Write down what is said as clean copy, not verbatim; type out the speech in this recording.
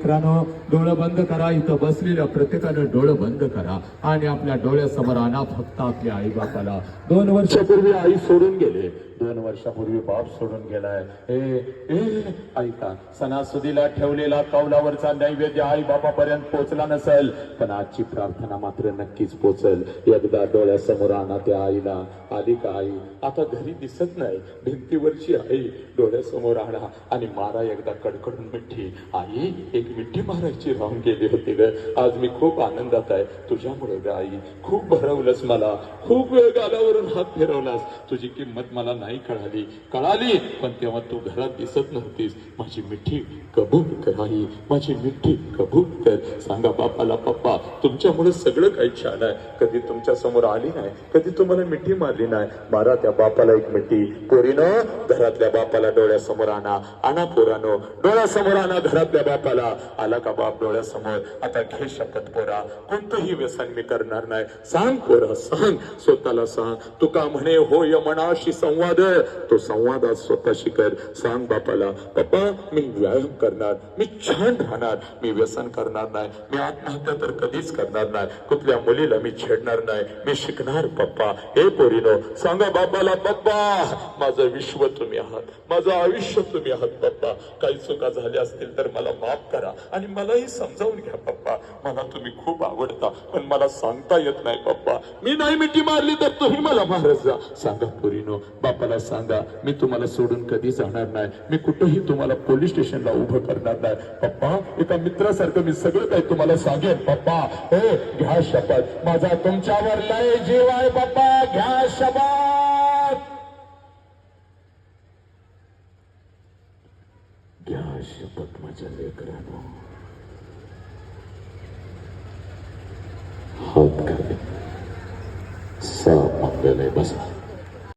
लेकरांनो डोळं बंद करा. इथं बसलेल्या प्रत्येकानं डोळं बंद करा आणि आपल्या डोळ्यासमोर आणा फक्त आपल्या आई बापाला. 2 वर्षापूर्वी आई सोडून गेले, 2 वर्षापूर्वी बाप सोडून गेलाय. ऐका, सणासुदीला ठेवलेला कौलावरचा नैवेद्य आई बापापर्यंत पोहोचला नसेल, पण आजची प्रार्थना मात्र नक्कीच पोहोचल. एकदा डोळ्यासमोर आणा त्या आईला. आली का आई? आता घरी दिसत नाही, भिंतीवरची आई डोळ्यासमोर आणा आणि मारा एकदा कडकडून मिठी. आई, एक मिठी मारायची राहून गेली होती ग. आज मी खूप आनंदात आहे तुझ्यामुळे ग आई. खूप भरवलंस मला, खूप वेळ गालावरून हात फिरवलास. तुझी किंमत मला नाही कळाली, पण तेव्हा तू घरात दिसत नव्हतीस. माझी मिठी कबूल कर आई, माझी मिठी कबूल कर. सांगा बापाला, पप्पा तुमच्यामुळे सगळं काही छान आहे. कधी तुमच्या समोर आली नाही, कधी तुम्हाला मिठी मारली नाही. मारा त्या बापाला एक मिठी. पोरीनो, घरातल्या बापाला डोळ्यासमोर आणा. आणा पोरानो, डोळ्यासमोर आणा घरातल्या बापाला. आला का बाप डोळ्यासमोर? आता घे शपथ पोरा, कोणतंही व्यसन मी करणार नाही. सांग पोरा, सांग, स्वतःला सांग. तुका म्हणे होय मनाशी संवाद, तो संवाद आज स्वतःशी कर. सांग बापाला, पप्पा मी व्यायाम करणार, मी छान राहणार, मी व्यसन करणार नाही, मी आत्महत्या तर कधीच करणार नाही, कुठल्या मुलीला मी छेडणार नाही, मी शिकणार पप्पा. हे पोरीनो, सांगा बापाला, पप्पा माझं विश्व तुम्ही आहात, माझं आयुष्य तुम्ही आहात पप्पा. काही चुका झाल्या असतील तर मला माफ करा आणि मलाही समजावून घ्या पप्पा. मला तुम्ही खूप आवडता, पण मला सांगता येत नाही पप्पा. मी नाही मिठी मारली तर तुम्ही मला मारत जा. सांगा पोरीनो, बापाला सांगा, मी तुम्हाला सोडून कधी जाणार नाही, मी कुठेही तुम्हाला पोलीस स्टेशनला उभं करणार नाही पप्पा. एका मित्रासारखं मी सगळं काही तुम्हाला सांगेन पप्पा. हो, घ्या शपथ, माझा तुमच्यावर लय जीव आहे पप्पा. घ्या शपथ, घ्या शपथ माझ्या लेकरांनो. हात खाली साप आपल्याला बसा.